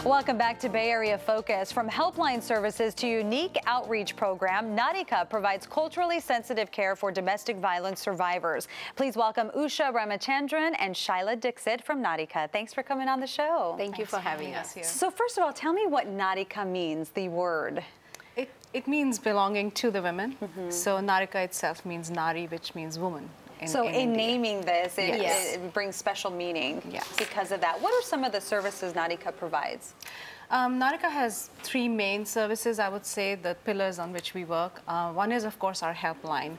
Welcome back to Bay Area Focus. From helpline services to unique outreach program, Narika provides culturally sensitive care for domestic violence survivors. Please welcome Usha, Ramachandran, and Shailaja Dixit from Narika. Thanks for coming on the show. Thank you for having us here. So first of all, tell me what Narika means, the word. It means belonging to the women. So Narika itself means Nari, which means woman. In naming this, it brings special meaning because of that. What are some of the services Narika provides? Narika has three main services, I would say, the pillars on which we work. One is, of course, our helpline.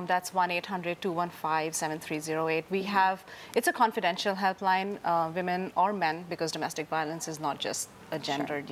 That's 1-800-215-7308. It's a confidential helpline, women or men, because domestic violence is not just a gendered,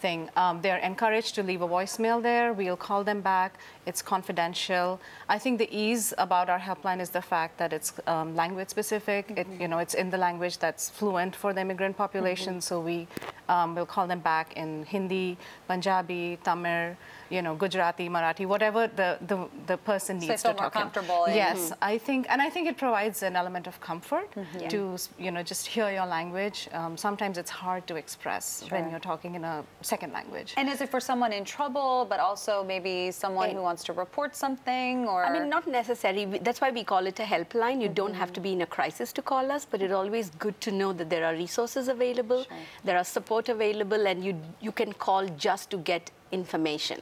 thing. They're encouraged to leave a voicemail there. We'll call them back. It's confidential. I think the ease about our helpline is the fact that it's language specific. It's in the language that's fluent for the immigrant population. So we will call them back in Hindi, Punjabi, Tamil, Gujarati, Marathi, whatever the person needs to talk. So more comfortable. Yes, I think it provides an element of comfort to just hear your language. Sometimes it's hard to express when you're talking in a second language. And is it for someone in trouble, but also maybe someone who wants to report something? Or I mean, not necessarily. That's why we call it a helpline. You don't have to be in a crisis to call us, but it's always good to know that there are resources available, there are support available, and you can call just to get information,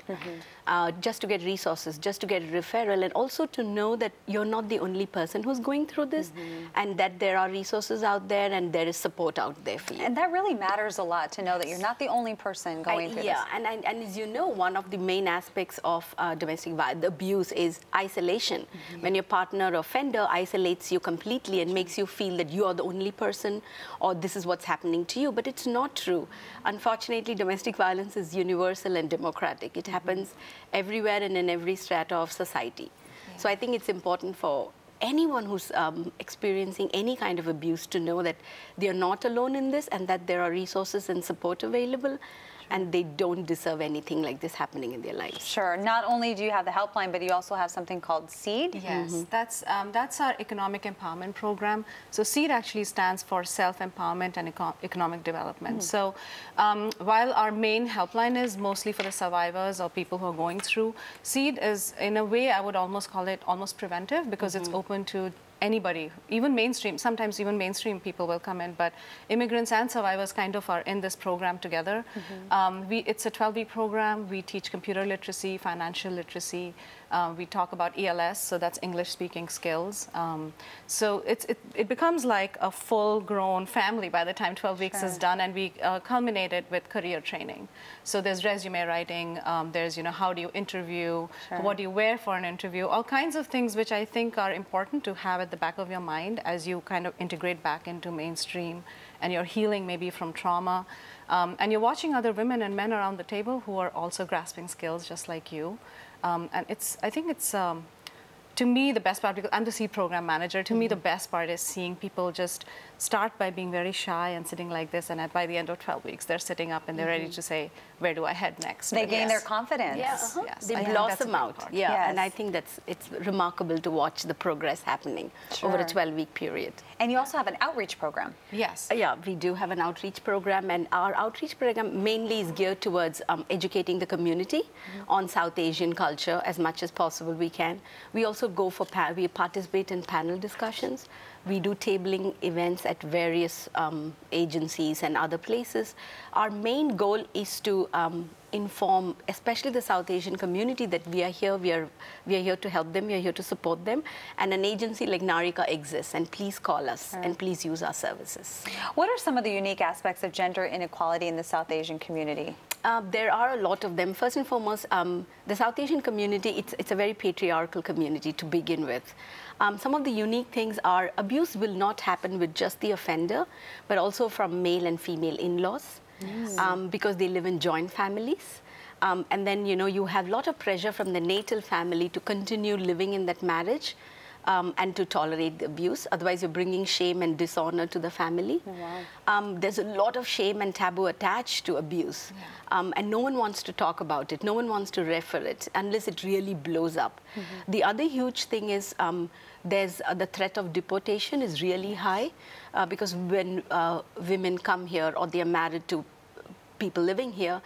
just to get resources, just to get a referral, and also to know that you're not the only person who's going through this, and that there are resources out there and there is support out there for you. And that really matters a lot, to know that you're not the only person going through this. Yeah, and as you know, one of the main aspects of domestic violence, abuse, is isolation. When your partner or offender isolates you completely and makes you feel that you are the only person or this is what's happening to you, but it's not true. Unfortunately, domestic violence is universal and democratic. It happens everywhere and in every strata of society. So I think it's important for anyone who's experiencing any kind of abuse to know that they are not alone in this and that there are resources and support available. And they don't deserve anything like this happening in their lives. Sure. Not only do you have the helpline, but you also have something called SEED. Yes, that's our economic empowerment program. So SEED actually stands for self-empowerment and economic development. So while our main helpline is mostly for the survivors or people who are going through, SEED is, in a way, I would almost call it almost preventive, because it's open to anybody, even mainstream. Sometimes even mainstream people will come in, but immigrants and survivors kind of are in this program together. It's a 12-week program. We teach computer literacy, financial literacy. We talk about ELS, so that's English-speaking skills. So it becomes like a full-grown family by the time 12 weeks is done, and we culminate it with career training. So there's resume writing, there's how do you interview, what do you wear for an interview, all kinds of things which I think are important to have at the back of your mind as you kind of integrate back into mainstream and you're healing maybe from trauma. And you're watching other women and men around the table who are also grasping skills just like you. And I think it's, to me, the best part, because I'm the SEED program manager, to me the best part is seeing people just start by being very shy and sitting like this, and by the end of 12 weeks, they're sitting up and they're ready to say, where do I head next? They gain their confidence. Yes, Yes. They blossom out. Yeah, and I think it's remarkable to watch the progress happening over a 12-week period. And you also have an outreach program. Yes. Yeah, we do have an outreach program, and our outreach program mainly is geared towards educating the community on South Asian culture as much as possible we can. We also go for, we participate in panel discussions. We do tabling events at various agencies and other places. Our main goal is to inform, especially the South Asian community, that we are here. We are here to help them. We are here to support them. And an agency like Narika exists. And please call us and please use our services. What are some of the unique aspects of gender inequality in the South Asian community? There are a lot of them. First and foremost, the South Asian community, it's a very patriarchal community to begin with. Some of the unique things are abuse will not happen with just the offender, but also from male and female in-laws, because they live in joint families. And then, you have a lot of pressure from the natal family to continue living in that marriage. And to tolerate the abuse. Otherwise, you're bringing shame and dishonor to the family. There's a lot of shame and taboo attached to abuse. And no one wants to talk about it. No one wants to refer it unless it really blows up. The other huge thing is there's the threat of deportation is really high because when women come here or they are married to people living here,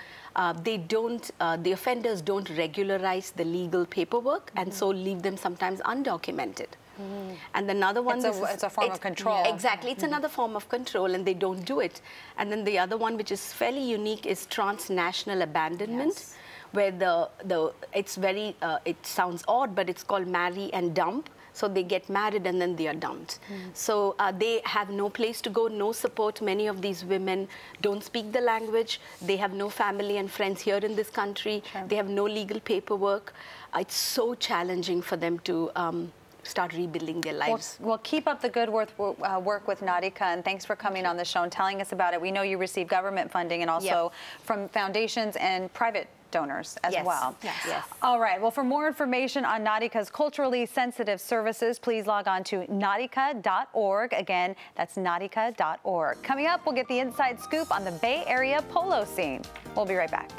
the offenders don't regularize the legal paperwork, and so leave them sometimes undocumented. And another one, it's a form of control. Exactly, it's another form of control, and they don't do it. And then the other one, which is fairly unique, is transnational abandonment, where it's very, it sounds odd, but it's called marry and dump. So they get married and then they are dumped. So they have no place to go, no support. Many of these women don't speak the language. They have no family and friends here in this country. They have no legal paperwork. It's so challenging for them to start rebuilding their lives. Well, keep up the good work with Narika, and thanks for coming on the show and telling us about it. We know you receive government funding and also from foundations and private donors as well. Yes. All right. Well, for more information on Narika's culturally sensitive services, please log on to narika.org. Again, that's narika.org. Coming up, we'll get the inside scoop on the Bay Area polo scene. We'll be right back.